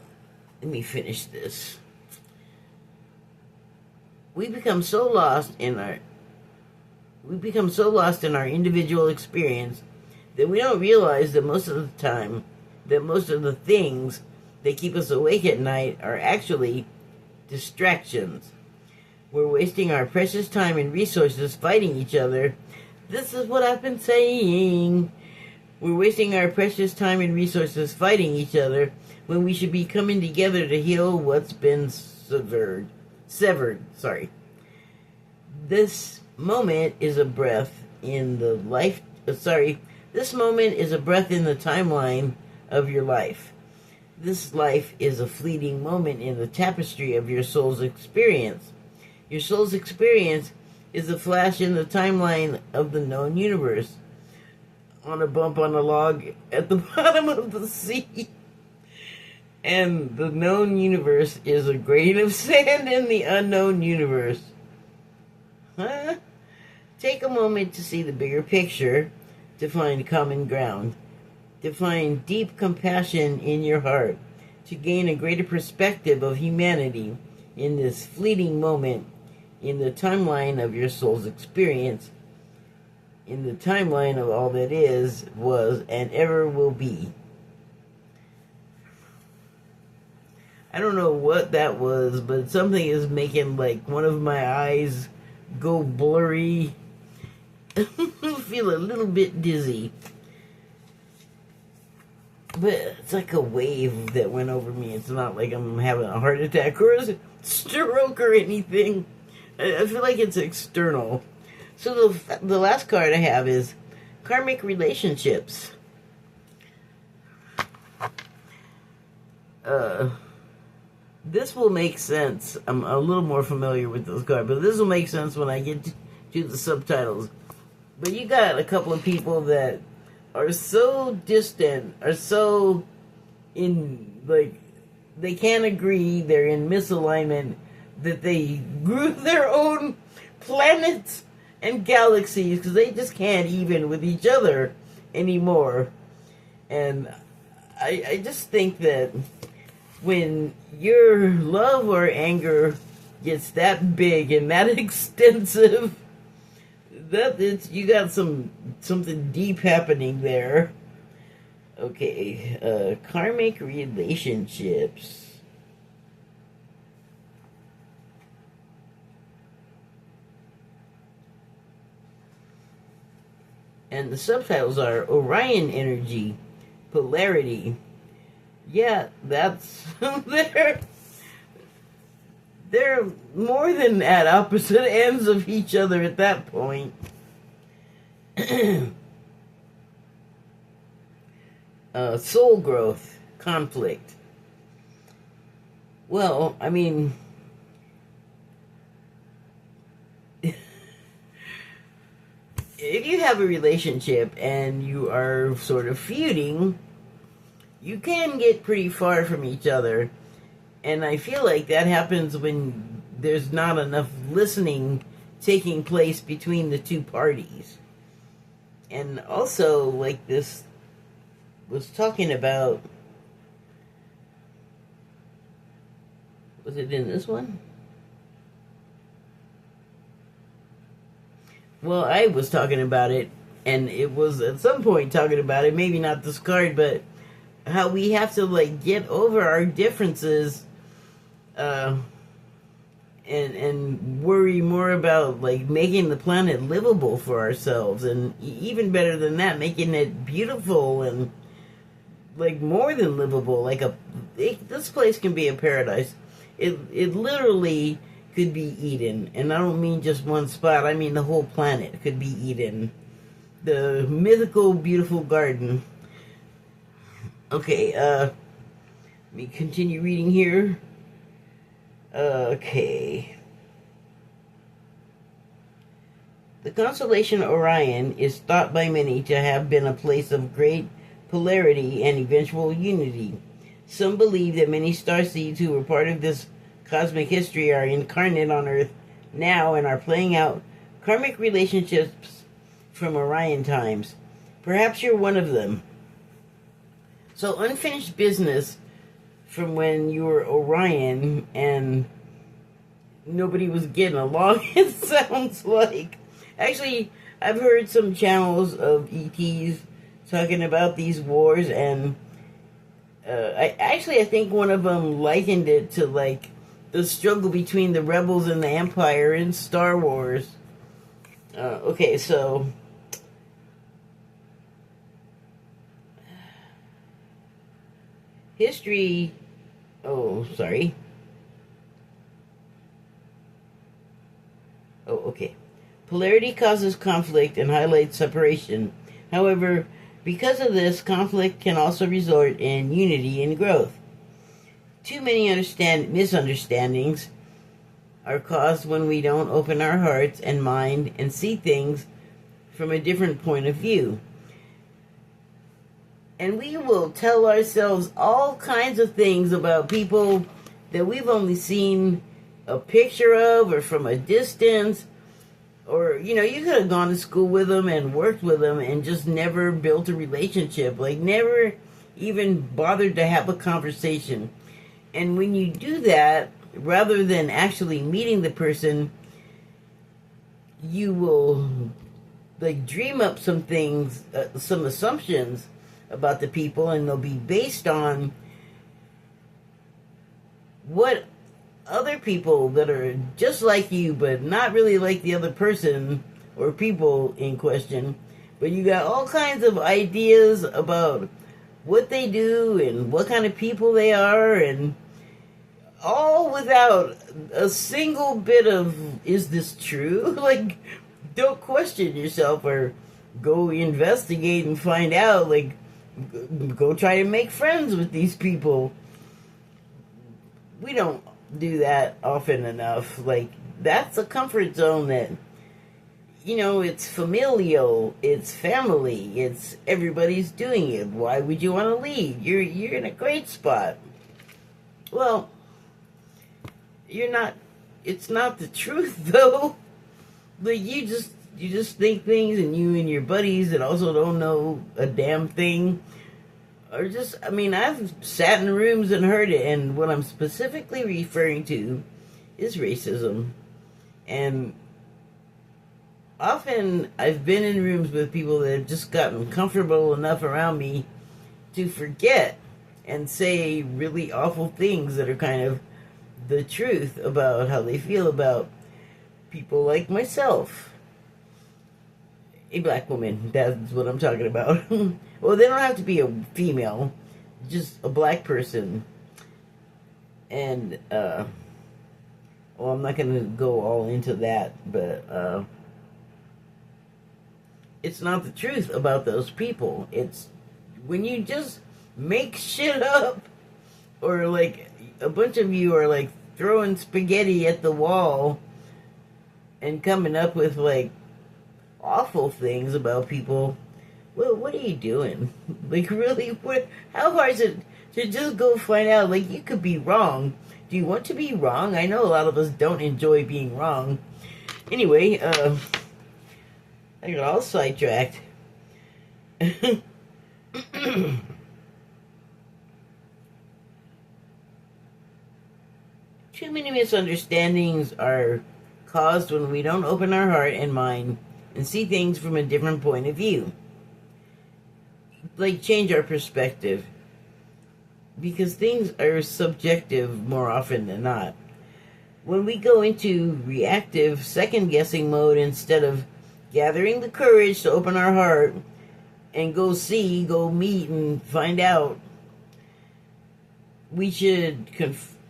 me finish this. We become so lost in our individual experience that we don't realize that most of the time, that most of the things that keep us awake at night are actually distractions. We're wasting our precious time and resources fighting each other. This is what I've been saying. We're wasting our precious time and resources fighting each other when we should be coming together to heal what's been severed. This moment is a breath in the life. This moment is a breath in the timeline of your life. This life is a fleeting moment in the tapestry of your soul's experience. Your soul's experience is a flash in the timeline of the known universe. On a bump on a log at the bottom of the sea. And the known universe is a grain of sand in the unknown universe. Huh? Take a moment to see the bigger picture, to find common ground, to find deep compassion in your heart, to gain a greater perspective of humanity in this fleeting moment in the timeline of your soul's experience, in the timeline of all that is, was, and ever will be. I don't know what that was, but something is making like one of my eyes go blurry. Feel a little bit dizzy. But it's like a wave that went over me. It's not like I'm having a heart attack or a stroke or anything. I feel like it's external. So the last card I have is karmic relationships. This will make sense. I'm a little more familiar with this card, but this will make sense when I get to the subtitles. But you got a couple of people that are so distant, are so they can't agree, they're in misalignment, that they grew their own planets and galaxies because they just can't even with each other anymore. And I just think that when your love or anger gets that big and that extensive, you got something deep happening there. Okay, karmic relationships. And the subtitles are Orion energy, polarity. Yeah, that's they're more than at opposite ends of each other at that point. Soul growth, conflict. Well, I mean, if you have a relationship and you are sort of feuding, you can get pretty far from each other. And I feel like that happens when there's not enough listening taking place between the two parties. And also, like this was talking about, was it in this one? Well, I was talking about it, and it was at some point talking about it, maybe not this card, but how we have to, like, get over our differences, and worry more about, like, making the planet livable for ourselves, and even better than that, making it beautiful and, like, more than livable. Like, this place can be a paradise. It literally could be Eden, and I don't mean just one spot, I mean the whole planet could be Eden. The mythical, beautiful garden. Okay, let me continue reading here. Okay. The constellation Orion is thought by many to have been a place of great polarity and eventual unity. Some believe that many starseeds who were part of this cosmic history are incarnate on Earth now and are playing out karmic relationships from Orion times. Perhaps you're one of them. So unfinished business from when you were Orion and nobody was getting along, it sounds like. Actually, I've heard some channels of ETs talking about these wars, and I think one of them likened it to like the struggle between the rebels and the Empire in Star Wars. Okay, so history. Oh, sorry. Oh, okay. Polarity causes conflict and highlights separation. However, because of this, conflict can also result in unity and growth. Too many misunderstandings are caused when we don't open our hearts and mind and see things from a different point of view. And we will tell ourselves all kinds of things about people that we've only seen a picture of or from a distance. Or, you could have gone to school with them and worked with them and just never built a relationship. Like, never even bothered to have a conversation. And when you do that, rather than actually meeting the person, you will, like, dream up some things, some assumptions about the people, and they'll be based on what other people that are just like you but not really like the other person or people in question, but you got all kinds of ideas about what they do and what kind of people they are, and all without a single bit of, is this true? Like, don't question yourself or go investigate and find out. Like, go try to make friends with these people. We don't do that often enough. Like, that's a comfort zone that, it's familial, it's family, it's everybody's doing it. Why would you want to leave? You're in a great spot. Well, you're not. It's not the truth, though. But you just think things, and you and your buddies that also don't know a damn thing, or just, I've sat in rooms and heard it, and what I'm specifically referring to is racism. And often I've been in rooms with people that have just gotten comfortable enough around me to forget and say really awful things that are kind of the truth about how they feel about people like myself. A black woman, that's what I'm talking about. Well, they don't have to be a female, just a black person. And, well, I'm not going to go all into that, but it's not the truth about those people. It's when you just make shit up, or like a bunch of you are like throwing spaghetti at the wall and coming up with like awful things about people. Well, what are you doing? Like, really, how hard is it to just go find out? Like, you could be wrong. Do you want to be wrong? I know a lot of us don't enjoy being wrong. Anyway, I got all sidetracked. Too many misunderstandings are caused when we don't open our heart and mind and see things from a different point of view. Like, change our perspective. Because things are subjective more often than not. When we go into reactive, second-guessing mode instead of gathering the courage to open our heart and go meet and find out, we should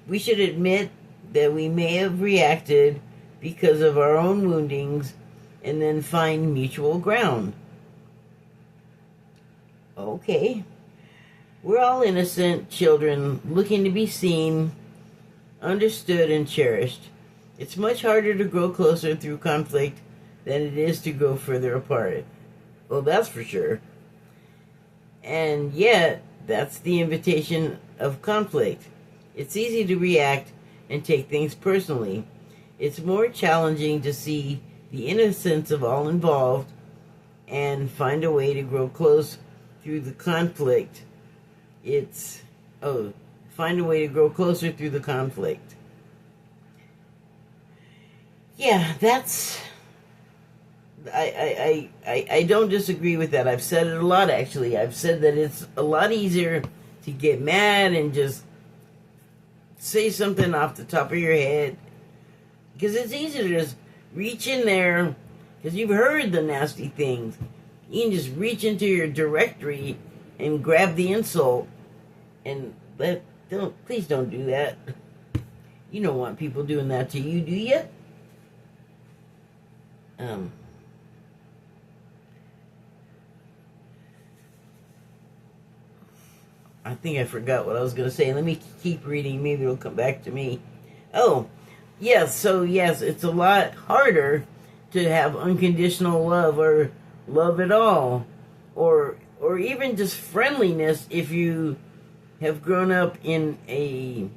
admit that we may have reacted because of our own woundings and then find mutual ground. Okay. We're all innocent children looking to be seen, understood, and cherished. It's much harder to grow closer through conflict than it is to grow further apart. Well, that's for sure. And yet, that's the invitation of conflict. It's easy to react and take things personally. It's more challenging to see the innocence of all involved and find a way to grow close through the conflict. It's, find a way to grow closer through the conflict. Yeah, that's... I don't disagree with that. I've said it a lot, actually. I've said that it's a lot easier to get mad and just say something off the top of your head, because it's easy to just reach in there, because you've heard the nasty things. You can just reach into your directory and grab the insult, and please don't do that. You don't want people doing that to you, do you? I think I forgot what I was going to say. Let me keep reading. Maybe it'll come back to me. Oh, yes. So, yes, it's a lot harder to have unconditional love or love at all. Or even just friendliness if you have grown up in a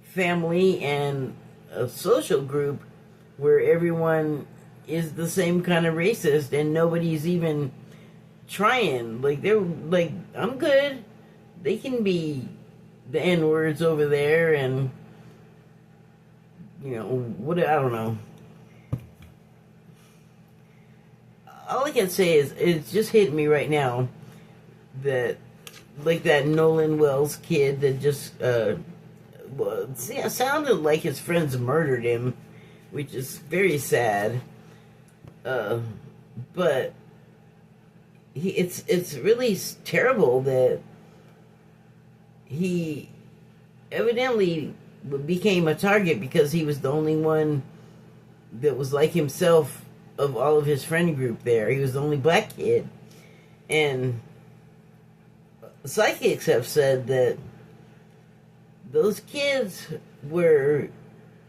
family and a social group where everyone is the same kind of racist and nobody's even trying. Like, they're like, I'm good. They can be the N-words over there and, you know, what, I don't know. All I can say is, it's just hitting me right now that, like that Nolan Wells kid that just, sounded like his friends murdered him, which is very sad. But it's really terrible that he evidently became a target because he was the only one that was like himself of all of his friend group there. He was the only black kid. And psychics have said that those kids were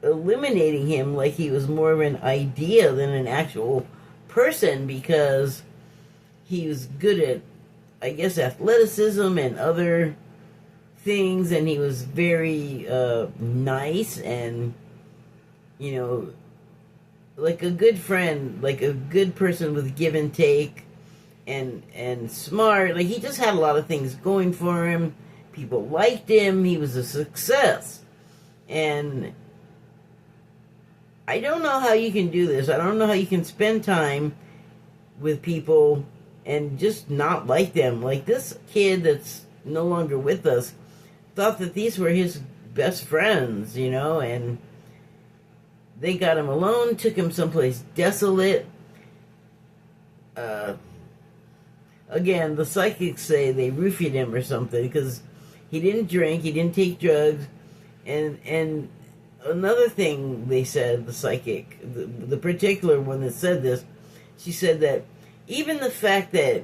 eliminating him like he was more of an idea than an actual person, because he was good at, I guess, athleticism and other things, and he was very nice and, you know, like a good friend, like a good person with give and take, and smart. Like, he just had a lot of things going for him. People liked him. He was a success. And I don't know how you can do this. I don't know how you can spend time with people and just not like them. Like, this kid that's no longer with us thought that these were his best friends, you know, and they got him alone, took him someplace desolate. Again, the psychics say they roofied him or something, because he didn't drink, he didn't take drugs, and another thing they said, the psychic, the particular one that said this, she said that even the fact that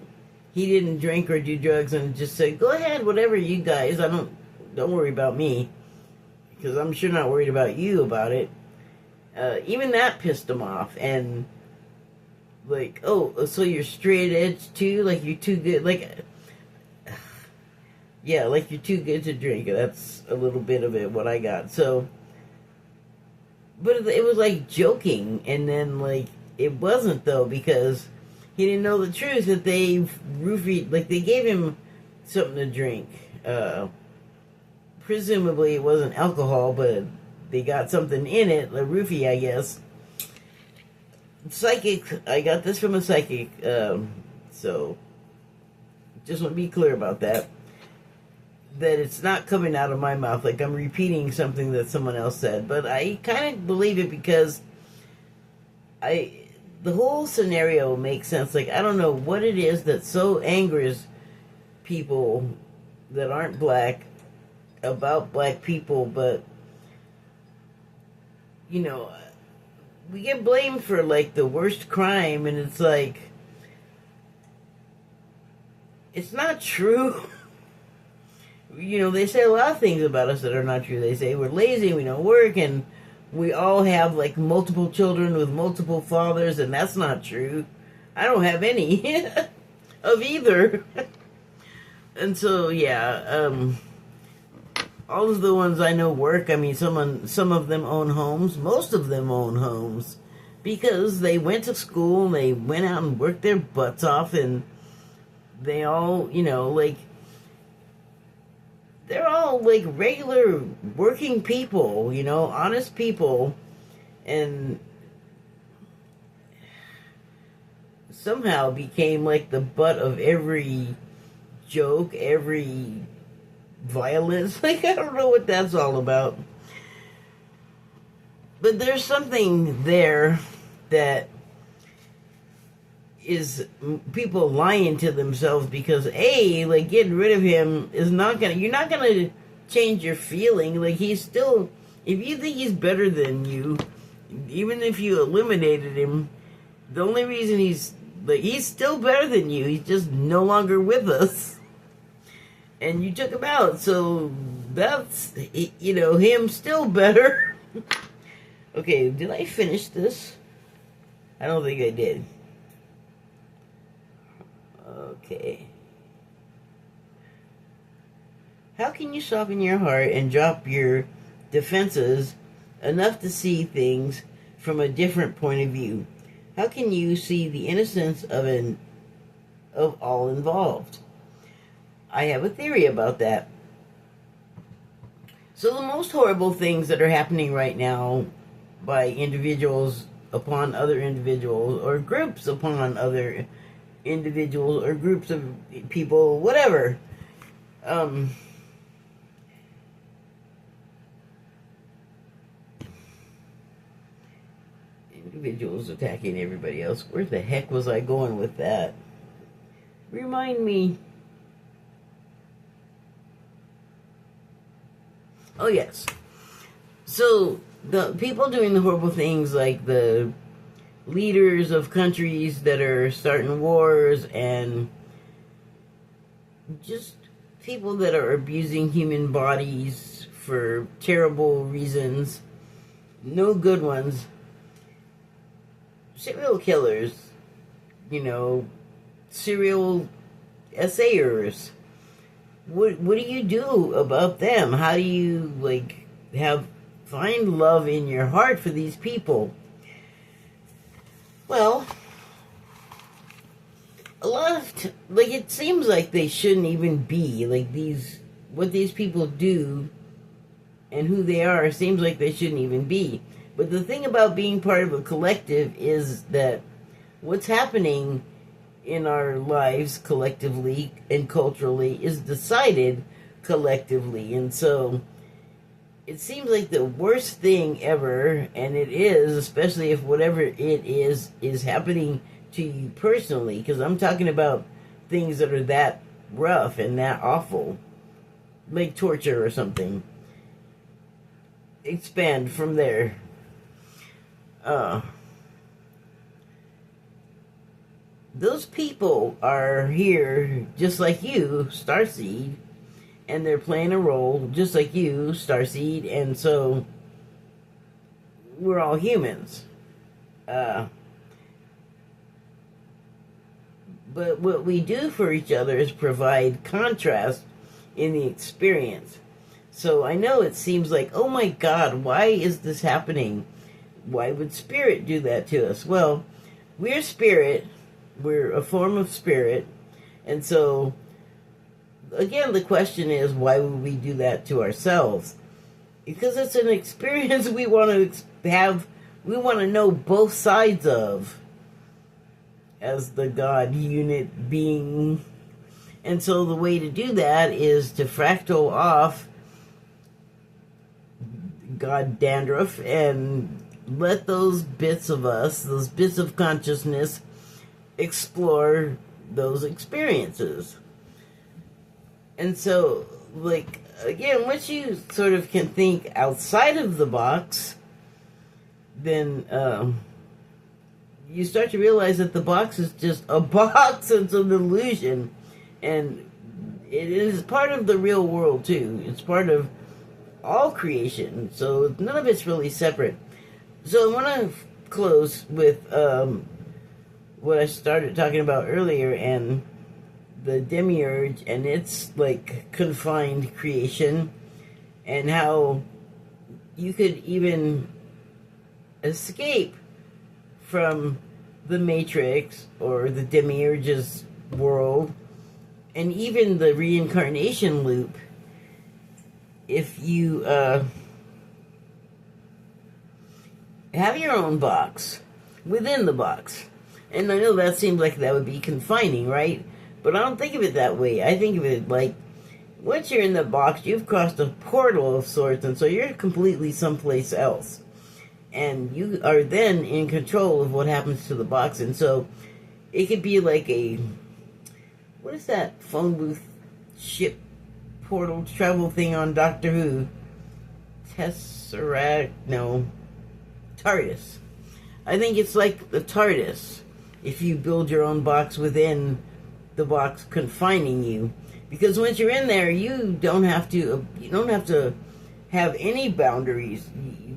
he didn't drink or do drugs and just said, go ahead, whatever, you guys, don't worry about me, because I'm sure not worried about you about it. Even that pissed him off. And like, oh, so you're straight edge too? Like, you're too good? Like, yeah, like you're too good to drink. That's a little bit of it, what I got. So, but it was like joking, and then like it wasn't, though, because he didn't know the truth, that they roofied, like they gave him something to drink. Presumably it wasn't alcohol, but they got something in it, a roofie, I guess. Psychic, I got this from a psychic, so just want to be clear about that. That it's not coming out of my mouth, like I'm repeating something that someone else said, but I kind of believe it because the whole scenario makes sense. Like, I don't know what it is that so angers people that aren't black about black people, but, you know, we get blamed for, like, the worst crime, and it's like, it's not true. You know, they say a lot of things about us that are not true. They say we're lazy, we don't work, and we all have, like, multiple children with multiple fathers, and that's not true. I don't have any of either. And so, yeah, all of the ones I know work. I mean, some of them own homes. Most of them own homes because they went to school and they went out and worked their butts off, and they all, you know, like, they're all all like regular working people, you know, honest people, and somehow became like the butt of every joke, every violence. Like, I don't know what that's all about. But there's something there that is people lying to themselves because like getting rid of him is not gonna, you're not gonna change your feeling. Like, he's still, if you think he's better than you, even if you eliminated him, the only reason he's still better than you, he's just no longer with us, and you took him out, so that's, you know, him still better. Okay, did I finish this? I don't think I did. Okay. How can you soften your heart and drop your defenses enough to see things from a different point of view? How can you see the innocence of all involved? I have a theory about that. So the most horrible things that are happening right now by individuals upon other individuals, or groups upon other individuals, or groups of people, whatever. Individuals attacking everybody else. Where the heck was I going with that? Remind me. Oh, yes. So, the people doing the horrible things, like the leaders of countries that are starting wars, and just people that are abusing human bodies for terrible reasons, no good ones, serial killers, you know, serial essayers. What do you do about them? How do you, like, find love in your heart for these people? Well, a lot of like, it seems like they shouldn't even be, like, what these people do and who they are seems like they shouldn't even be. But the thing about being part of a collective is that what's happening in our lives collectively and culturally is decided collectively. And so it seems like the worst thing ever, and it is, especially if whatever it is happening to you personally, because I'm talking about things that are that rough and that awful, like torture or something. Expand from there. Those people are here just like you, starseed, and they're playing a role just like you, starseed, and so we're all humans. But what we do for each other is provide contrast in the experience. So I know it seems like, oh my God, why is this happening? Why would spirit do that to us? Well, we're spirit. We're a form of spirit. And so, again, the question is, why would we do that to ourselves? Because it's an experience we want to have, we want to know both sides of, as the God unit being. And so the way to do that is to fractal off God dandruff and let those bits of us, those bits of consciousness, explore those experiences. And so, like, again, once you sort of can think outside of the box, then you start to realize that the box is just a box. It's an illusion. And it is part of the real world, too. It's part of all creation. So none of it's really separate. So I want to close with what I started talking about earlier, and the demiurge and its, like, confined creation, and how you could even escape from the matrix or the demiurge's world, and even the reincarnation loop, if you have your own box within the box. And I know that seems like that would be confining, right? But I don't think of it that way. I think of it like, once you're in the box, you've crossed a portal of sorts, and so you're completely someplace else. And you are then in control of what happens to the box. And so it could be like a, what is that phone booth ship portal travel thing on Doctor Who? Tesseract? No. TARDIS. I think it's like the TARDIS, if you build your own box within the box confining you. Because once you're in there, you don't have to have any boundaries.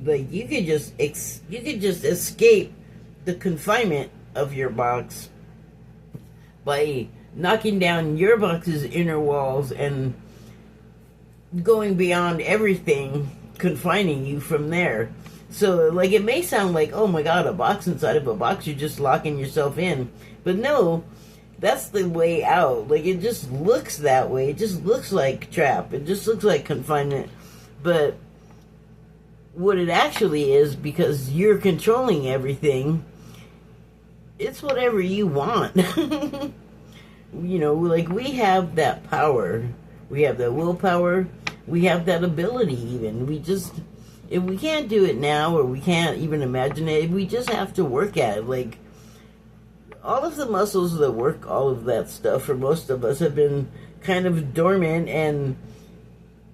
Like, you could just escape the confinement of your box by knocking down your box's inner walls and going beyond everything confining you from there. So, like, it may sound like, oh my god, a box inside of a box, you're just locking yourself in. But no, that's the way out. Like, it just looks that way. It just looks like trap. It just looks like confinement. But what it actually is, because you're controlling everything, it's whatever you want. You know, like, we have that power. We have that willpower. We have that ability even. We just, if we can't do it now, or we can't even imagine it, we just have to work at it. Like, all of the muscles that work all of that stuff for most of us have been kind of dormant, and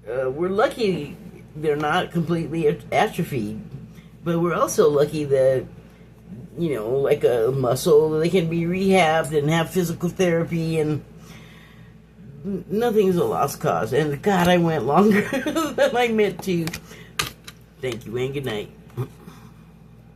we're lucky they're not completely atrophied. But we're also lucky that, you know, like a muscle, they can be rehabbed and have physical therapy, and nothing's a lost cause. And God, I went longer than I meant to. Thank you and good night.